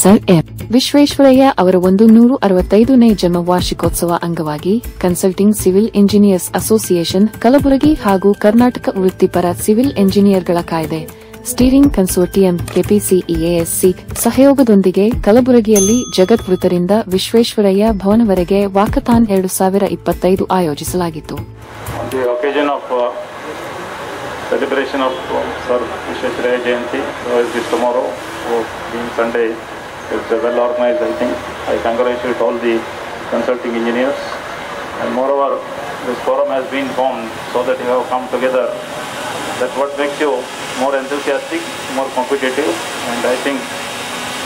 Sir M Visvesvaraya ಅವರ 165ನೇ ಜನ್ಮ ವಾರ್ಷಿಕೋತ್ಸವ ಅಂಗವಾಗಿ consulting civil engineers association Kalaburagi ಹಾಗೂ ಕರ್ನಾಟಕ ವೃತ್ತಿಪರ ಸಿವಿಲ್ ಇಂಜಿನಿಯರ್ಗಳ ಕಾಯ್ದೆ ಸ್ಟೀರಿಂಗ್ ಕನ್ಸೋರ್ಟಿಯಂ ಕೆಪಿಸಿಇಎಎಸ್ಸಿ ಸಹಯೋಗದೊಂದಿಗೆ ಕಲಬುರಗಿಯಲ್ಲಿ ಜಗದ್ವೃತ್ತರಿಂದ ವಿಶ್ವೇಶ್ವರಯ್ಯ ಭವನವರೆಗೆ ವಾಕಥಾನ್ 2025 ಆಯೋಜಿಸಲಾಗಿತ್ತು. Celebration of Sir Vishwesvaraya Jayanti is tomorrow, being Sunday. It's well organized, I think. I congratulate all the consulting engineers. And moreover, this forum has been formed so that you have come together. That's what makes you more enthusiastic, more competitive. And I think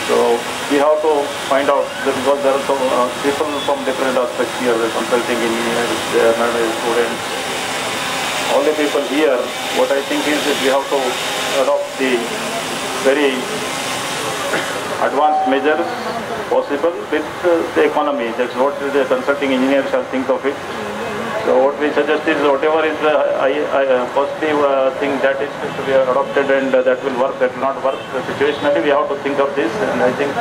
so we have to find out, because there are so people from different aspects here, the consulting engineers, they are not students. All the people here, what I think is that we have to adopt the very advanced measures possible with the economy. That's what the consulting engineer shall think of it. So what we suggest is whatever is the positive thing that is to be adopted and that will work, that will not work. Situationally we have to think of this, and I think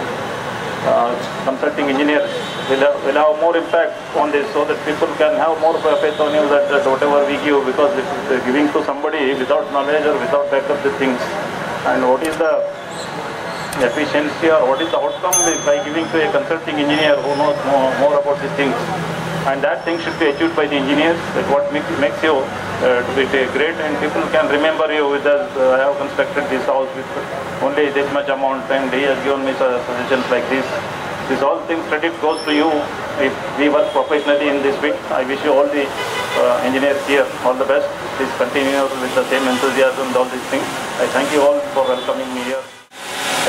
consulting engineers will have more impact on this, so that people can have more faith on you that whatever we give, because if giving to somebody without knowledge or without backup the things, and what is the efficiency or what is the outcome by giving to a consulting engineer who knows more about these things, and that thing should be achieved by the engineers. That what makes you to be great, and people can remember you with us. I have constructed this house with only this much amount, and he has given me suggestions like this. These all things, credit goes to you if we work professionally in this field. I wish you all the engineers here all the best. Please continue with the same enthusiasm and all these things. I thank you all for welcoming me here.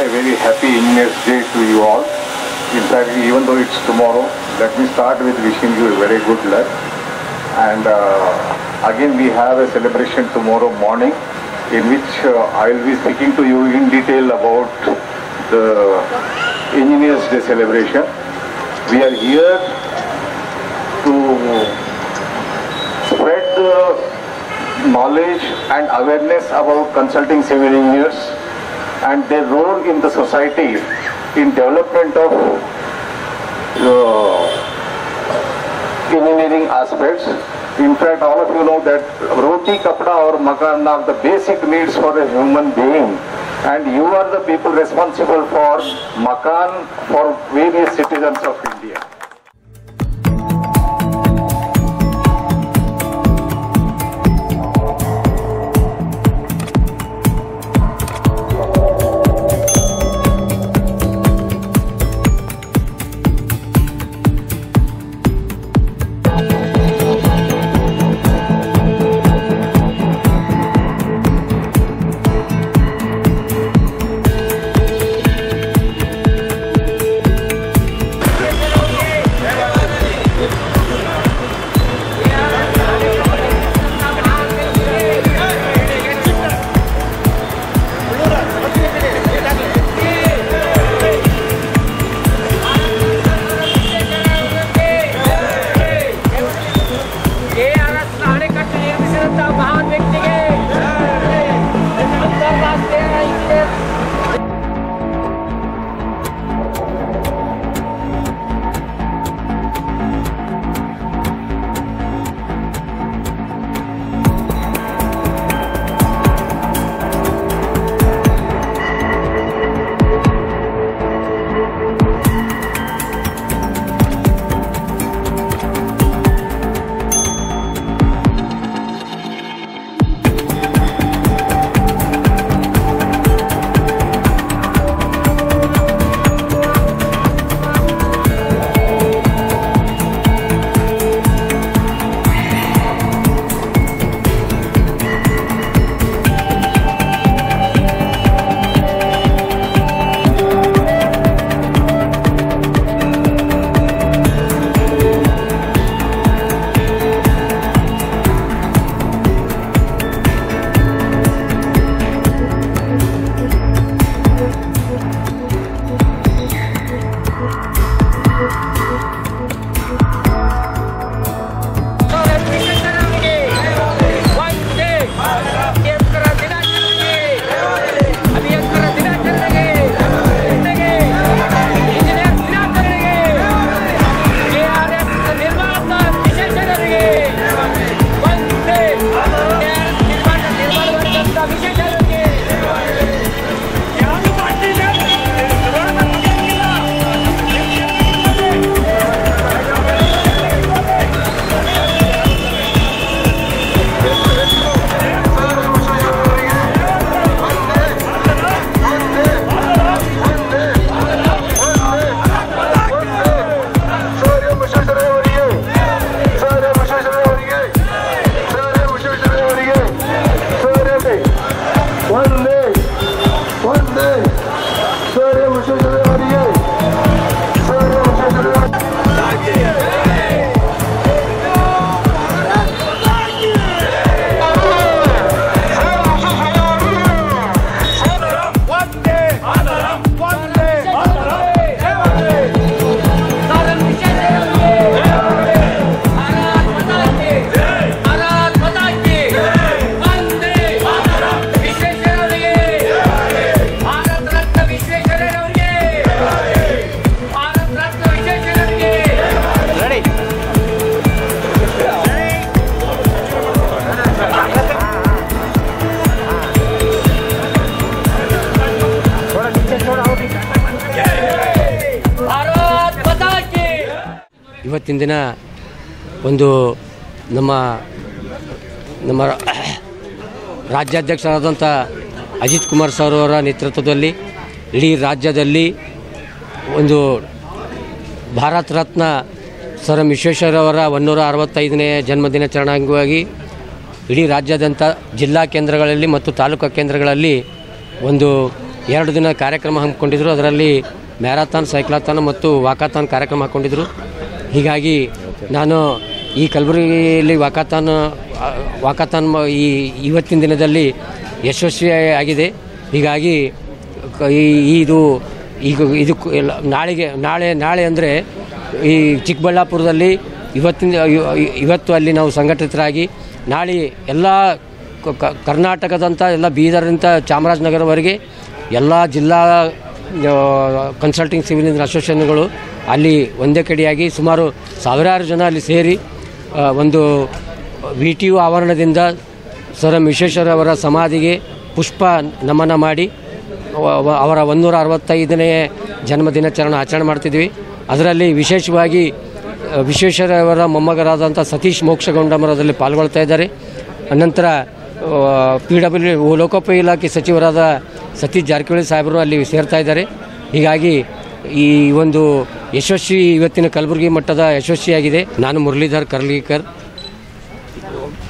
A very happy Engineers Day to you all. In fact, even though it's tomorrow, let me start with wishing you a very good luck. And again, we have a celebration tomorrow morning, in which I will be speaking to you in detail about the Engineers Day celebration. We are here to spread the knowledge and awareness about consulting civil engineers and their role in the society in development of engineering aspects. In fact, all of you know that roti, kapda or makan are the basic needs for a human being, and you are the people responsible for makan for various citizens of India. ಇವತ್ತಿನ ದಿನ ಒಂದು ನಮ್ಮ ರಾಜ್ಯಾಧ್ಯಕ್ಷರಾದಂಥ Ajit Kumar sir ಅವರ ನೇತೃತ್ವದಲ್ಲಿ ಇಡೀ ರಾಜ್ಯದಲ್ಲಿ ಒಂದು Bharat Ratna sir M ವಿಶ್ವೇಶ್ವರಯ್ಯನವರ 165ನೇ ಜನ್ಮದಿನಾಚರಣೆಗಾಗಿ ಇಡೀ ರಾಜ್ಯಾದ್ಯಂತ ಜಿಲ್ಲಾ ಕೇಂದ್ರಗಳಲ್ಲಿ ಮತ್ತು ತಾಲೂಕು ಕೇಂದ್ರಗಳಲ್ಲಿ ಒಂದು 2 ದಿನ ಕಾರ್ಯಕ್ರಮ ಹಮ್ಮಿಕೊಂಡಿದ್ದರು. ಅದರಲ್ಲಿ ಮ್ಯಾರಥಾನ್, ಸೈಕ್ಲಾಥಾನ್ ಮತ್ತು ವಾಕಾಥಾನ್ ಕಾರ್ಯಕ್ರಮ ಹಾಕ್ಕೊಂಡಿದ್ರು. ಹೀಗಾಗಿ ನಾನು ಈ ಕಲಬುರಗಿಯಲ್ಲಿ ವಾಕಾಥಾನ್ ಇವತ್ತಿನ ದಿನದಲ್ಲಿ ಯಶಸ್ವಿಯಾಗಿದೆ. ಹೀಗಾಗಿ ಇದು ನಾಳೆ ಅಂದರೆ ಈ ಚಿಕ್ಕಬಳ್ಳಾಪುರದಲ್ಲಿ ಇವತ್ತು ಅಲ್ಲಿ ನಾವು ಸಂಘಟಿತರಾಗಿ ನಾಳೆ ಎಲ್ಲ ಕರ್ನಾಟಕದಂಥ ಎಲ್ಲ ಬೀದರ್ನಿಂದ ಚಾಮರಾಜನಗರವರೆಗೆ ಎಲ್ಲ ಜಿಲ್ಲಾ ಕನ್ಸಲ್ಟಿಂಗ್ ಸಿವಿಲ್ ಇಂಜಿನಿಯರ್ ಅಸೋಸಿಯೇಷನ್ಗಳು ಅಲ್ಲಿ ಒಂದೇ ಕಡೆಯಾಗಿ ಸುಮಾರು ಸಾವಿರಾರು ಜನ ಅಲ್ಲಿ ಸೇರಿ ಒಂದು VTU ಆವರಣದಿಂದ ಸರ್ ಎಂ ವಿಶ್ವೇಶ್ವರಯ್ಯ ಅವರ ಸಮಾಧಿಗೆ ಪುಷ್ಪ ನಮನ ಮಾಡಿ ಅವರ 165ನೇ ಜನ್ಮದಿನಾಚರಣೆ ಆಚರಣೆ ಮಾಡ್ತಿದ್ವಿ. ಅದರಲ್ಲಿ ವಿಶೇಷವಾಗಿ ವಿಶ್ವೇಶ್ವರಯ್ಯ ಅವರ ಮೊಮ್ಮಗರಾದಂಥ ಸತೀಶ್ ಮೋಕ್ಷಗೊಂಡಮರು ಅದರಲ್ಲಿ ಪಾಲ್ಗೊಳ್ತಾ ಇದ್ದಾರೆ. ಅನಂತರ PW ಲೋಕೋಪಯೋಗಿ ಇಲಾಖೆ ಸಚಿವರಾದ ಸತೀಶ್ ಜಾರಕಿಹೊಳಿ ಸಾಹೇಬರು ಅಲ್ಲಿ ಸೇರ್ತಾ ಇದ್ದಾರೆ. ಹೀಗಾಗಿ ಈ ಒಂದು ಯಶಸ್ವಿ ಇವತ್ತಿನ ಕಲಬುರಗಿ ಮಟ್ಟದ ಯಶಸ್ವಿಯಾಗಿದೆ. ನಾನು Muralidhar Karlikar,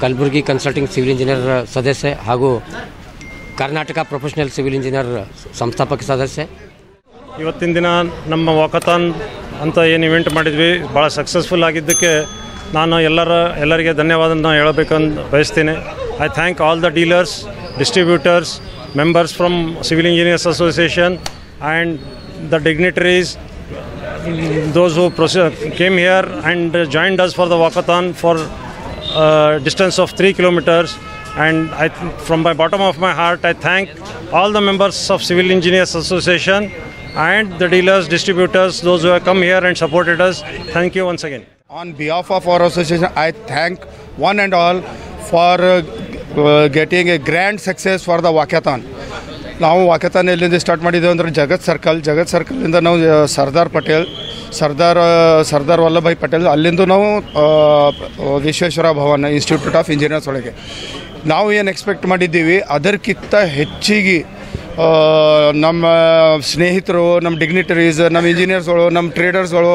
Kalaburagi consulting civil engineer ಸದಸ್ಯ ಹಾಗೂ ಕರ್ನಾಟಕ ಪ್ರೊಫೆಷನಲ್ ಸಿವಿಲ್ ಇಂಜಿನಿಯರ್ ಸಂಸ್ಥಾಪಕ ಸದಸ್ಯ. ಇವತ್ತಿನ ದಿನ ನಮ್ಮ ವಾಕಥಾನ್ ಅಂತ ಏನು ಇವೆಂಟ್ ಮಾಡಿದ್ವಿ ಭಾಳ ಸಕ್ಸಸ್ಫುಲ್ ಆಗಿದ್ದಕ್ಕೆ ನಾನು ಎಲ್ಲರಿಗೆ ಧನ್ಯವಾದನ ಹೇಳಬೇಕಂತ ಬಯಸ್ತೀನಿ. I thank all the dealers, distributors, members from Civil Engineers Association and the dignitaries, those who came here and joined us for the walkathon for a distance of 3 kilometers. And from my bottom of my heart, I thank all the members of Civil Engineers Association and the dealers, distributors, those who have come here and supported us. Thank you once again. On behalf of our association, I thank one and all for getting a grand success for the walkathon. ನಾವು walkathon ಎಲ್ಲಿಂದ start ಮಾಡಿದ್ದೇವೆ ಅಂದರೆ ಜಗತ್ ಸರ್ಕಲಿಂದ ನಾವು ಸರ್ದಾರ್ ವಲ್ಲಭಾಯ್ ಪಟೇಲ್ ಅಲ್ಲಿಂದ ನಾವು Vishweshwara Bhavan institute of engineers ಒಳಗೆ ನಾವು ಏನು ಎಕ್ಸ್ಪೆಕ್ಟ್ ಮಾಡಿದ್ದೀವಿ ಅದಕ್ಕಿಂತ ಹೆಚ್ಚಿಗೆ ನಮ್ಮ ಸ್ನೇಹಿತರು, ನಮ್ಮ ಡಿಗ್ನಿಟರೀಸ್, ನಮ್ಮ ಇಂಜಿನಿಯರ್ಸ್ಗಳು, ನಮ್ಮ ಟ್ರೇಡರ್ಸ್ಗಳು,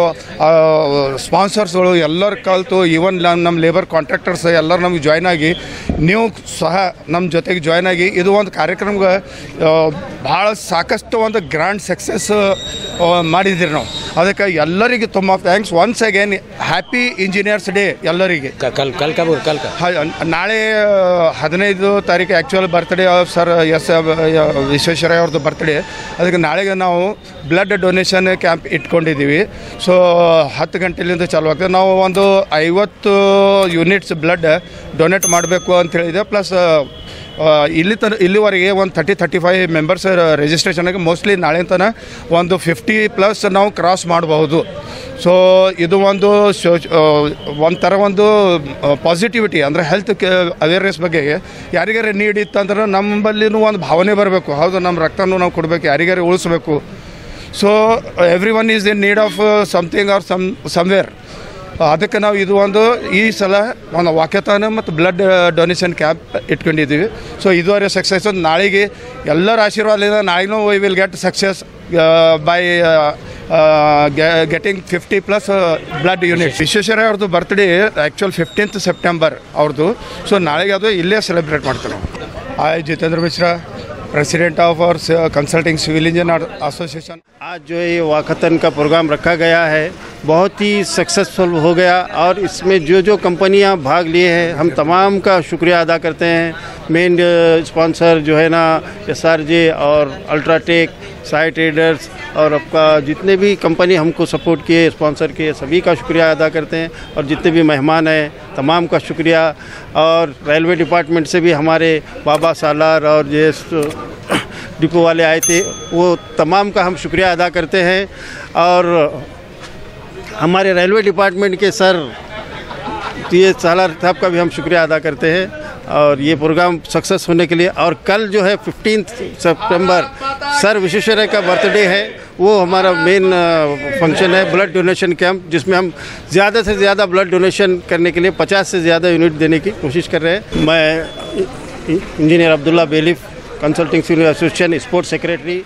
ಸ್ಪಾನ್ಸರ್ಸ್ಗಳು ಎಲ್ಲರ ಕಲಿತು ಈವನ್ ನಮ್ಮ ಲೇಬರ್ ಕಾಂಟ್ರಾಕ್ಟರ್ಸ್ ಎಲ್ಲರೂ ನಮಗೆ ಜಾಯ್ನ್ ಆಗಿ ನೀವು ಸಹ ನಮ್ಮ ಜೊತೆಗೆ ಜಾಯ್ನ್ ಆಗಿ ಇದು ಒಂದು ಕಾರ್ಯಕ್ರಮಕ್ಕೆ ಭಾಳ ಸಾಕಷ್ಟು ಒಂದು ಗ್ರ್ಯಾಂಡ್ ಸಕ್ಸಸ್ ಮಾಡಿದ್ದೀರಿ ನಾವು. ಅದಕ್ಕೆ ಎಲ್ಲರಿಗೆ ತುಂಬ thanks. Once again happy engineers day ಎಲ್ಲರಿಗೆ. ನಾಳೆ 15 ತಾರೀಕು actual birthday of sir Visvesvaraya ಅವ್ರದ್ದು ಬರ್ತ್ಡೇ. ಅದಕ್ಕೆ ನಾಳೆಗೆ ನಾವು ಬ್ಲಡ್ ಡೊನೇಷನ್ ಕ್ಯಾಂಪ್ ಇಟ್ಕೊಂಡಿದ್ದೀವಿ. ಸೊ 10 ಗಂಟೆಲಿಂದ ಚಾಲು ಆಗ್ತದೆ. ನಾವು ಒಂದು 50 ಯೂನಿಟ್ಸ್ ಬ್ಲಡ್ ಡೊನೇಟ್ ಮಾಡಬೇಕು ಅಂತ ಹೇಳಿದೆ. ಪ್ಲಸ್ ಇಲ್ಲಿವರೆಗೆ ಒಂದು 30-35 ಮೆಂಬರ್ಸ್ ರಿಜಿಸ್ಟ್ರೇಷನ್ಗೆ ಮೋಸ್ಟ್ಲಿ ನಾಳೆ ತನಕ ಒಂದು 50+ ನಾವು ಕ್ರಾಸ್ ಮಾಡಬಹುದು. ಸೊ ಇದು ಒಂಥರ ಒಂದು ಪಾಸಿಟಿವಿಟಿ ಅಂದರೆ ಹೆಲ್ತ್ ಅವೇರ್ನೆಸ್ ಬಗ್ಗೆ ಯಾರಿಗಾರ ನೀಡ್ ಇತ್ತಂದ್ರೆ ನಮ್ಮಲ್ಲಿನೂ ಒಂದು ಭಾವನೆ ಬರಬೇಕು. ಹೌದು, ನಮ್ಮ ರಕ್ತನೂ ನಾವು ಕೊಡಬೇಕು, ಯಾರಿಗಾರ ಉಳಿಸ್ಬೇಕು. So everyone is in need of something or somewhere. ಅದಕ್ಕೆ ನಾವು ಈ ಸಲ ಒಂದು ವಾಕಥಾನ್ ಮತ್ತು ಬ್ಲಡ್ ಡೊನೇಷನ್ ಕ್ಯಾಂಪ್ ಇಟ್ಕೊಂಡಿದ್ದೀವಿ. ಸೊ ಇದುವರೆ ಸಕ್ಸಸ್. ನಾಳೆಗೆ ಎಲ್ಲರ ಆಶೀರ್ವಾದದಿಂದ ನಾಳೆನೂ we will get success by getting 50+ blood unit. Visvesvaraya ಅವ್ರದ್ದು ಬರ್ತ್ಡೇ ಆ್ಯಕ್ಚುಲ್ 15th ಸೆಪ್ಟೆಂಬರ್ ಅವ್ರದ್ದು. ಸೊ ನಾಳೆಗೆ ಅದು ಇಲ್ಲೇ ಸೆಲೆಬ್ರೇಟ್ ಮಾಡ್ತೀವಿ ನಾವು. जितेंद्र मिश्रा, प्रेसिडेंट ऑफ और कंसल्टिंग सिविल इंजीनियर एसोसिएशन। आज जो ये वाकथन का प्रोग्राम रखा गया है बहुत ही सक्सेसफुल हो गया और इसमें जो जो कंपनियां भाग लिए हैं हम तमाम का शुक्रिया अदा करते हैं। मेन स्पॉन्सर जो है ना SRJ और अल्ट्राटेक, साई ट्रेडर्स और आपका जितने भी कंपनी हमको सपोर्ट किए, स्पॉन्सर किए, सभी का शुक्रिया अदा करते हैं। और जितने भी मेहमान हैं तमाम का शुक्रिया। और रेलवे डिपार्टमेंट से भी हमारे बाबा सालार और ये डिपो वाले आए थे, वो तमाम का हम शुक्रिया अदा करते हैं। और हमारे रेलवे डिपार्टमेंट के सर ये सालार साहब का भी हम शुक्रिया अदा करते हैं। और ये प्रोग्राम सक्सेस होने के लिए। और कल जो है 15 सितंबर सर विश्वेश्वरैया का बर्थडे है, वो हमारा मेन फंक्शन है ब्लड डोनेशन कैंप, जिसमें हम ज़्यादा से ज़्यादा ब्लड डोनेशन करने के लिए 50 से ज़्यादा यूनिट देने की कोशिश कर रहे हैं। मैं engineer Abdulla Belif, consulting civil association sports secretary.